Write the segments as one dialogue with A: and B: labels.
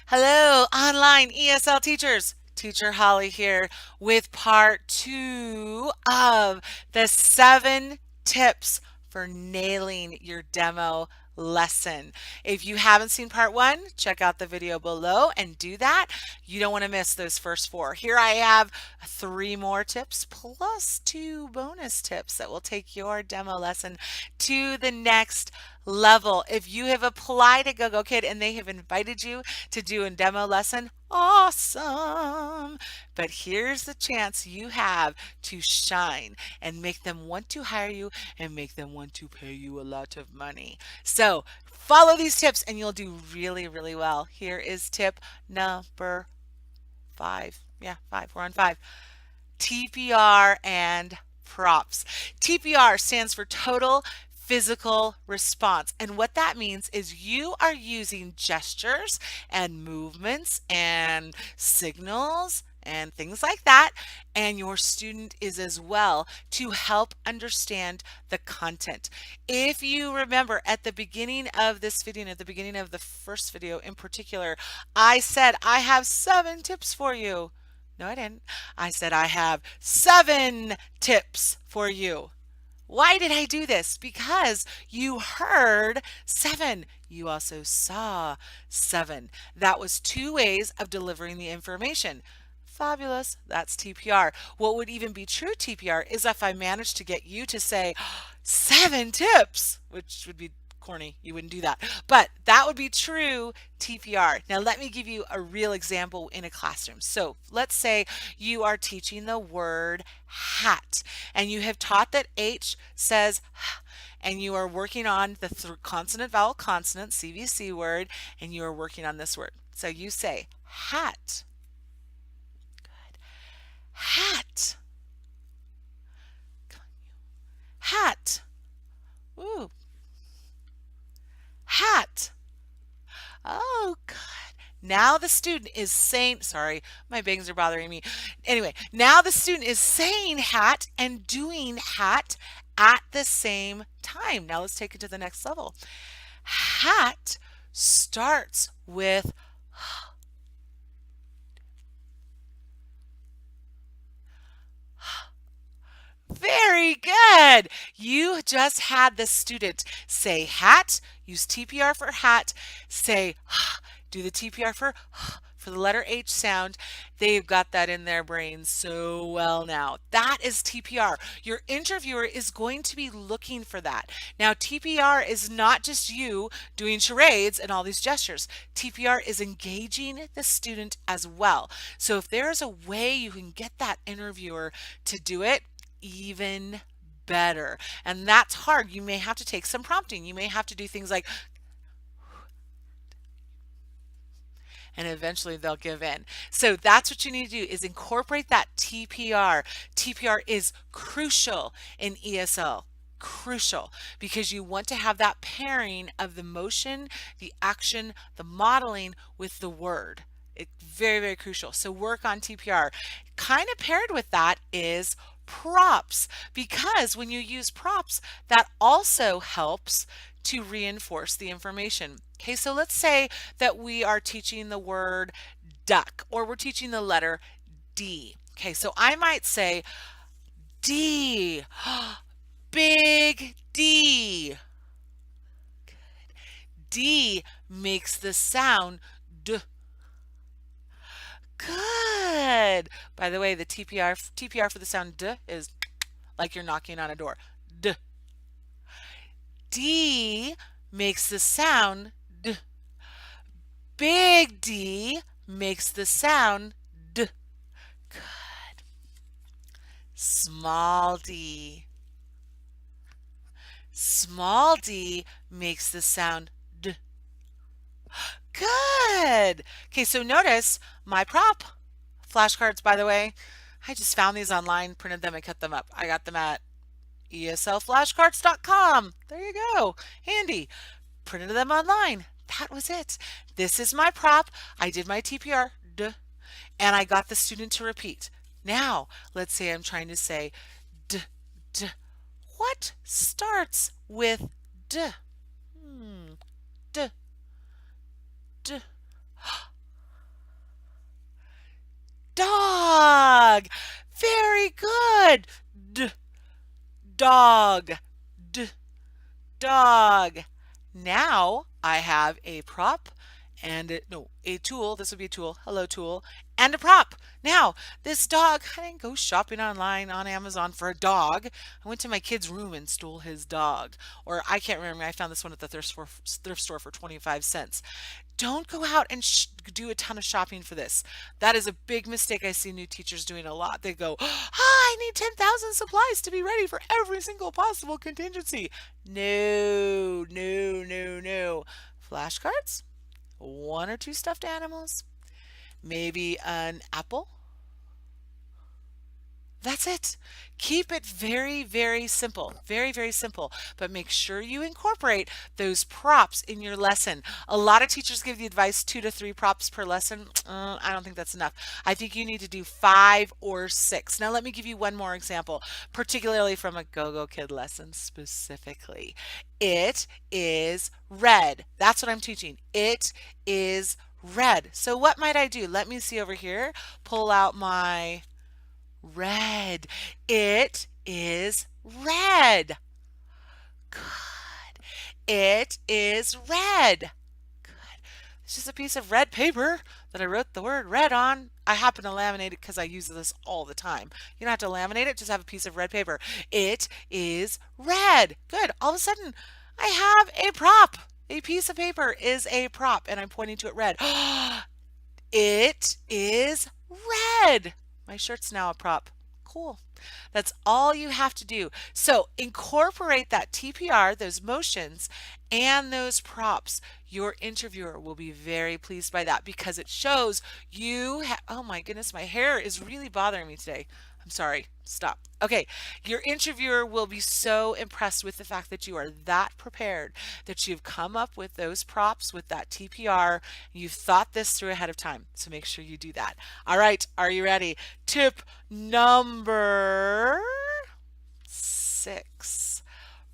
A: Hello, online ESL teachers. Teacher Holly here with part two of the 7 tips for nailing your demo lesson. If you haven't seen part one, check out the video below and do that. You don't want to miss those first 4. Here I have 3 more tips plus 2 bonus tips that will take your demo lesson to the next level. If you have applied at GoGoKid and they have invited you to do a demo lesson, awesome. But here's the chance you have to shine and make them want to hire you and make them want to pay you a lot of money. So follow these tips and you'll do really, really well. Here is tip number 5. Yeah, 5. We're on 5. TPR and props. TPR stands for total physical response. And what that means is you are using gestures and movements and signals and things like that, and your student is as well, to help understand the content. If you remember at the beginning of this video and at the beginning of the first video in particular, I said I have 7 tips for you. No, I didn't. I said I have 7 tips for you. Why did I do this? Because you heard 7. You also saw 7. That was 2 ways of delivering the information. Fabulous. That's TPR. What would even be true TPR is if I managed to get you to say 7 tips, which would be corny. You wouldn't do that. But that would be true TPR. Now let me give you a real example in a classroom. So let's say you are teaching the word hat and you have taught that H says and you are working on the consonant vowel consonant CVC word and you are working on this word. So you say hat. Good. Hat. Hat. Ooh. Hat. Oh, good. Now the student is saying, sorry, my bangs are bothering me. Anyway, now the student is saying hat and doing hat at the same time. Now let's take it to the next level. Hat starts with very good. You just had the student say hat, use TPR for hat, say do the TPR for the letter H sound. They've got that in their brains so well now. That is TPR. Your interviewer is going to be looking for that. Now, TPR is not just you doing charades and all these gestures. TPR is engaging the student as well. So if there is a way you can get that interviewer to do it, even better. And that's hard. You may have to take some prompting. You may have to do things like, and eventually they'll give in. So that's what you need to do is incorporate that TPR. TPR is crucial in ESL. Crucial because you want to have that pairing of the motion, the action, the modeling with the word. It's very, very crucial. So work on TPR. Kind of paired with that is props, because when you use props, that also helps to reinforce the information. Okay, so let's say that we are teaching the word duck or we're teaching the letter D. Okay, so I might say D, big D. Good. D makes the sound D. Good. By the way, the TPR for the sound D is like you're knocking on a door. D. D makes the sound D. Big D makes the sound D. Good. Small d. Small d makes the sound D. Good. Okay, so notice my prop flashcards, by the way. I just found these online, printed them, and cut them up. I got them at eslflashcards.com. There you go. Handy. Printed them online. That was it. This is my prop. I did my TPR, duh, and I got the student to repeat. Now, let's say I'm trying to say d, d. What starts with d? D, d. good. D, dog. D, dog. Now I have a prop and no, a tool. This would be a tool. Hello, tool. And a prop. Now, this dog, I didn't go shopping online on Amazon for a dog. I went to my kid's room and stole his dog. Or I can't remember. I found this one at the thrift store for 25 cents. Don't go out and do a ton of shopping for this. That is a big mistake I see new teachers doing a lot. They go, I need 10,000 supplies to be ready for every single possible contingency. No, no, no, no. Flashcards, one or two stuffed animals, maybe an apple. That's it. Keep it very, very simple. Very, very simple. But make sure you incorporate those props in your lesson. A lot of teachers give the advice 2 to 3 props per lesson. I don't think that's enough. I think you need to do 5 or 6. Now, let me give you one more example, particularly from a GOGOKID lesson specifically. It is red. That's what I'm teaching. It is red. So what might I do? Let me see over here. Pull out my red. It is red. Good. It is red. Good. It's just a piece of red paper that I wrote the word red on. I happen to laminate it because I use this all the time. You don't have to laminate it, just have a piece of red paper. It is red. Good. All of a sudden, I have a prop. A piece of paper is a prop, and I'm pointing to it red. It is red. My shirt's now a prop. Cool. That's all you have to do. So incorporate that TPR, those motions, and those props. Your interviewer will be very pleased by that because it shows you oh my goodness, my hair is really bothering me today. I'm sorry. Stop. Okay. Your interviewer will be so impressed with the fact that you are that prepared, that you've come up with those props with that TPR. You've thought this through ahead of time. So make sure you do that. All right. Are you ready? Tip number 6.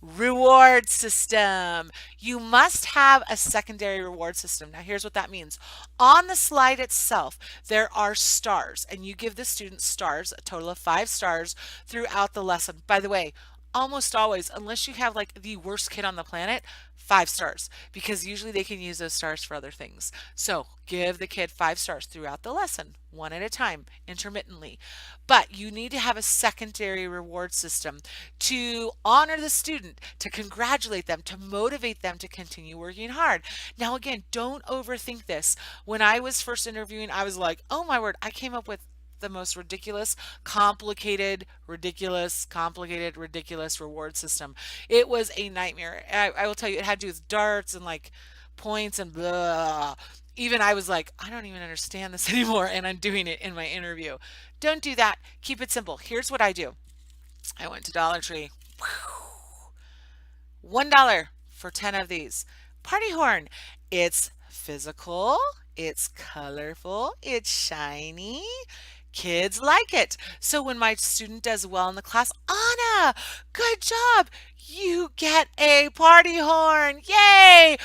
A: Reward system. You must have a secondary reward system. Now, here's what that means. On the slide itself, there are stars, and you give the students stars, a total of 5 stars throughout the lesson. By the way, almost always, unless you have like the worst kid on the planet, 5 stars, because usually they can use those stars for other things. So give the kid 5 stars throughout the lesson, one at a time, intermittently. But you need to have a secondary reward system to honor the student, to congratulate them, to motivate them to continue working hard. Now, again, don't overthink this. When I was first interviewing, I was like, oh my word, I came up with the most ridiculous, complicated, ridiculous reward system. It was a nightmare. I will tell you, it had to do with darts and like points and blah. Even I was like, I don't even understand this anymore, and I'm doing it in my interview. Don't do that. Keep it simple. Here's what I do. I went to Dollar Tree. $1 for 10 of these. Party horn. It's physical, it's colorful, it's shiny. Kids like it. So when my student does well in the class, Anna, good job. You get a party horn. Yay!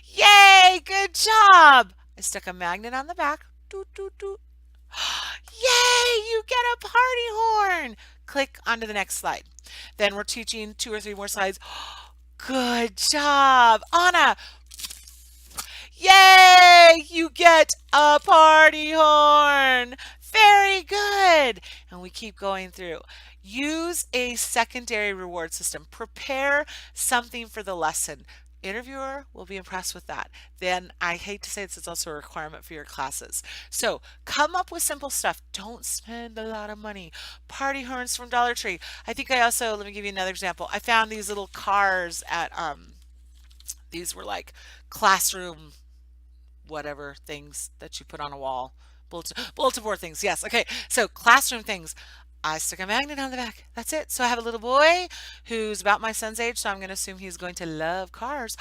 A: Yay! Good job. I stuck a magnet on the back. Doot, doot, doot. Yay! You get a party horn. Click onto the next slide. Then we're teaching 2 or 3 more slides. Good job. Anna, yay! You get a party horn. Very good. And we keep going through. Use a secondary reward system. Prepare something for the lesson. Interviewer will be impressed with that. Then I hate to say this, it's also a requirement for your classes. So come up with simple stuff. Don't spend a lot of money. Party horns from Dollar Tree. I think I also, let me give you another example. I found these little cars at, these were like classroom whatever things that you put on a wall. Bulletin board things. Yes. Okay. So classroom things. I stick a magnet on the back. That's it. So I have a little boy who's about my son's age, so I'm going to assume he's going to love cars.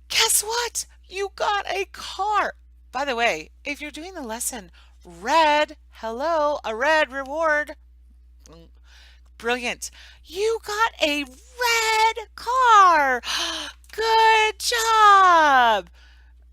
A: Guess what? You got a car. By the way, if you're doing the lesson, red, hello, a red reward. Brilliant. You got a red car. Good job.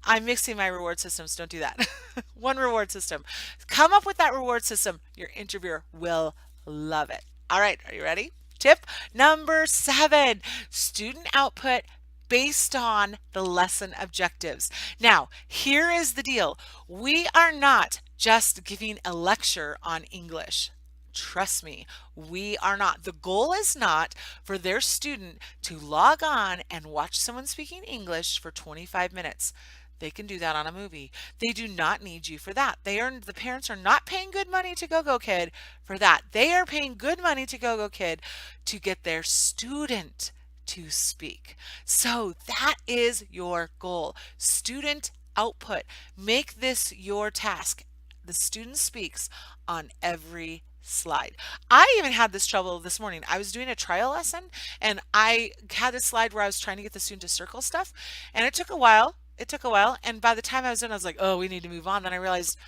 A: I'm mixing my reward systems. Don't do that. One reward system. Come up with that reward system. Your interviewer will love it. All right, are you ready? Tip number 7, student output based on the lesson objectives. Now, here is the deal. We are not just giving a lecture on English. Trust me, we are not. The goal is not for their student to log on and watch someone speaking English for 25 minutes. They can do that on a movie. They do not need you for that. The parents are not paying good money to GoGoKid for that. They are paying good money to GoGoKid to get their student to speak. So that is your goal. Student output. Make this your task. The student speaks on every slide. I even had this trouble this morning. I was doing a trial lesson and I had this slide where I was trying to get the student to circle stuff, and it took a while. It took a while, and by the time I was done, I was like, oh, we need to move on. Then I realized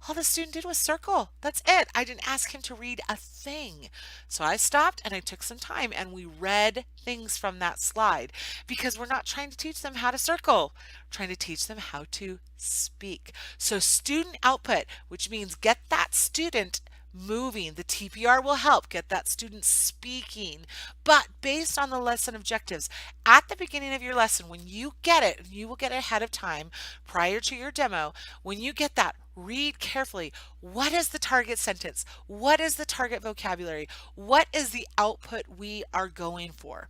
A: all the student did was circle. That's it. I didn't ask him to read a thing. So I stopped and I took some time and we read things from that slide because we're not trying to teach them how to circle. We're trying to teach them how to speak. So student output, which means get that student moving. The TPR will help get that student speaking, but based on the lesson objectives. At the beginning of your lesson, when you get it, you will get it ahead of time prior to your demo. When you get that, read carefully. What is the target sentence? What is the target vocabulary? What is the output we are going for?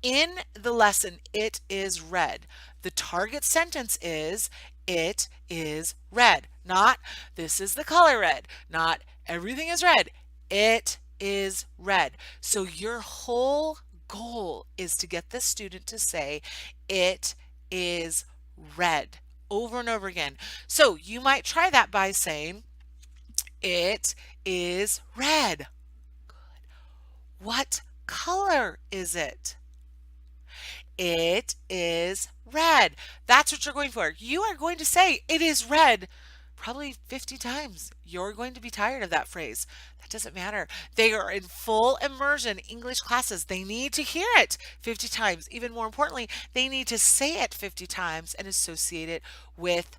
A: In the lesson, it is red. The target sentence is, it is red. Not, this is the color red. Not, everything is red. It is red. So your whole goal is to get the student to say, it is red, over and over again. So you might try that by saying, it is red. Good. What color is it? It is red. That's what you're going for. You are going to say, it is red, probably 50 times. You're going to be tired of that phrase. That doesn't matter. They are in full immersion English classes. They need to hear it 50 times. Even more importantly, they need to say it 50 times and associate it with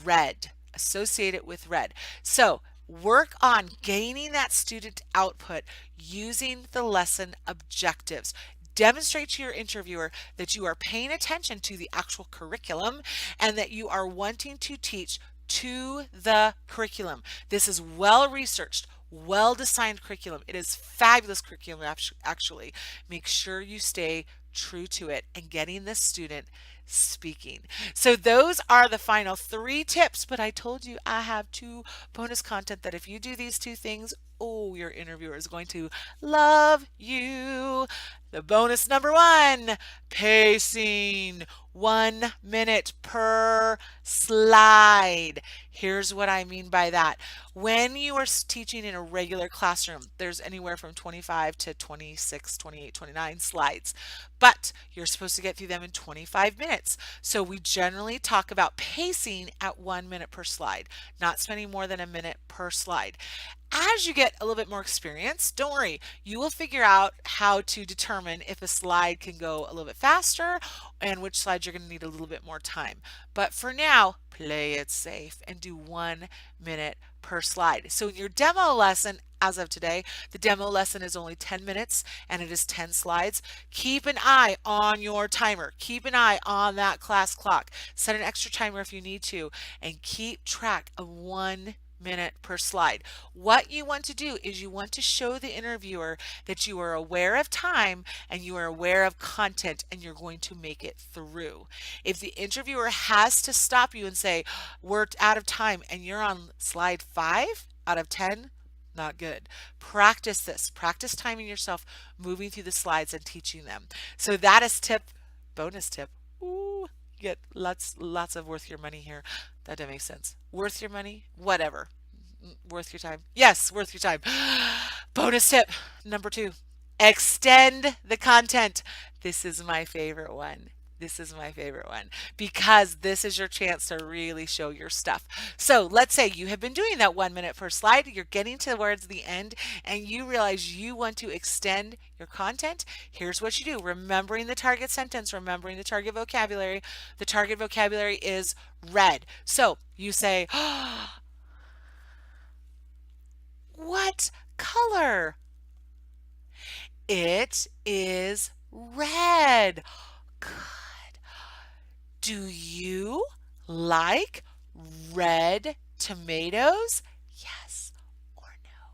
A: red. Associate it with red. So work on gaining that student output using the lesson objectives. Demonstrate to your interviewer that you are paying attention to the actual curriculum and that you are wanting to teach to the curriculum. This is well researched, well designed curriculum. It is fabulous curriculum actually. Make sure you stay true to it and getting the student speaking. So those are the final 3 tips, but I told you I have 2 bonus content that if you do these 2 things, oh, your interviewer is going to love you. The bonus number 1, pacing. 1 minute per slide. Here's what I mean by that. When you are teaching in a regular classroom, there's anywhere from 25 to 26, 28, 29 slides, but you're supposed to get through them in 25 minutes. So we generally talk about pacing at 1 minute per slide, not spending more than a minute per slide. As you get a little bit more experience, don't worry, you will figure out how to determine if a slide can go a little bit faster and which slides you're going to need a little bit more time. But for now, play it safe and do 1 minute per slide. So in your demo lesson, as of today, the demo lesson is only 10 minutes and it is 10 slides. Keep an eye on your timer. Keep an eye on that class clock. Set an extra timer if you need to and keep track of 1 minute per slide. What you want to do is you want to show the interviewer that you are aware of time and you are aware of content and you're going to make it through. If the interviewer has to stop you and say, we're out of time, and you're on slide 5 out of 10, not good. Practice this. Practice timing yourself, moving through the slides and teaching them. So that is bonus tip. Ooh, get lots of worth your money here. That doesn't make sense. Worth your money? Whatever. Worth your time? Yes, worth your time. Bonus tip number 2. Extend the content. This is my favorite one. This is my favorite one because this is your chance to really show your stuff. So let's say you have been doing that 1 minute per slide, you're getting towards the end and you realize you want to extend your content. Here's what you do. Remembering the target sentence, remembering the target vocabulary. The target vocabulary is red. So you say, what color? It is red. Good. Do you like red tomatoes? Yes or no?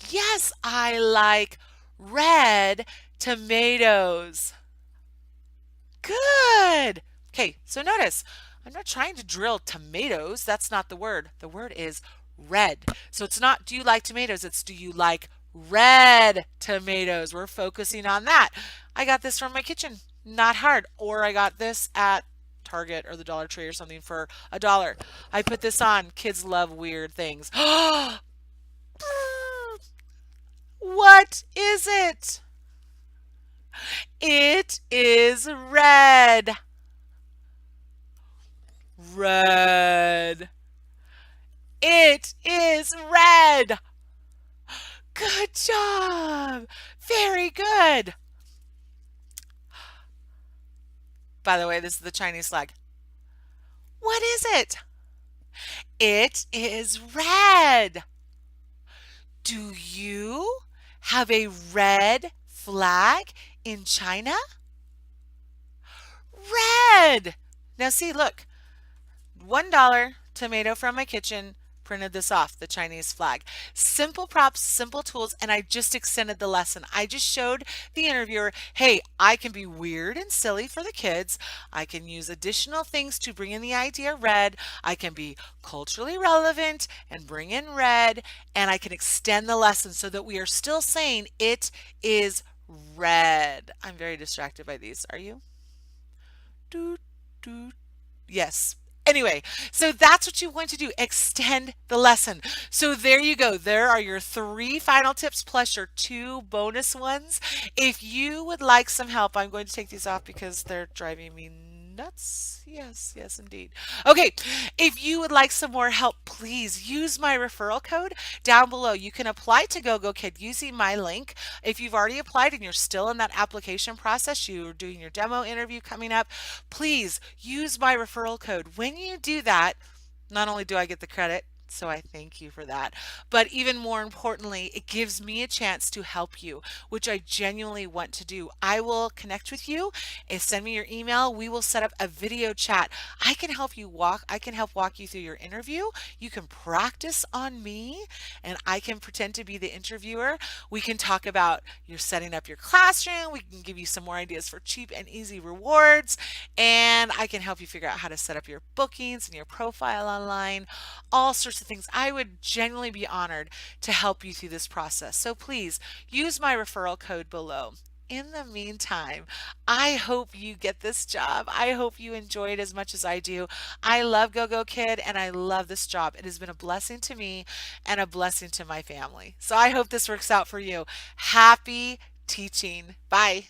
A: Yes, I like red tomatoes. Good. Okay, so notice I'm not trying to drill tomatoes. That's not the word. The word is red. So it's not do you like tomatoes? It's do you like red tomatoes? We're focusing on that. I got this from my kitchen. Not hard. Or I got this at Target or the Dollar Tree or something for $1. I put this on. Kids love weird things. What is it? It is red. Red. It is red. Good job. Very good. By the way, this is the Chinese flag. What is it? It is red. Do you have a red flag in China? Red. Now see, look. $1 tomato from my kitchen, printed this off, the Chinese flag. Simple props, simple tools, and I just extended the lesson. I just showed the interviewer, hey, I can be weird and silly for the kids. I can use additional things to bring in the idea red. I can be culturally relevant and bring in red, and I can extend the lesson so that we are still saying it is red. I'm very distracted by these. Are you? Doot, doot. Yes. Anyway, so that's what you want to do. Extend the lesson. So there you go. There are your 3 final tips plus your 2 bonus ones. If you would like some help, I'm going to take these off because they're driving me nuts. Yes, yes, indeed. Okay, if you would like some more help, please use my referral code down below. You can apply to GOGOKID using my link. If you've already applied and you're still in that application process, you're doing your demo interview coming up, please use my referral code. When you do that, not only do I get the credit, so I thank you for that. But even more importantly, it gives me a chance to help you, which I genuinely want to do. I will connect with you and send me your email. We will set up a video chat. I can help you I can help walk you through your interview. You can practice on me and I can pretend to be the interviewer. We can talk about you're setting up your classroom. We can give you some more ideas for cheap and easy rewards. And I can help you figure out how to set up your bookings and your profile online, all sorts of things. I would genuinely be honored to help you through this process. So please use my referral code below. In the meantime, I hope you get this job. I hope you enjoy it as much as I do. I love GOGOKID and I love this job. It has been a blessing to me and a blessing to my family. So I hope this works out for you. Happy teaching. Bye.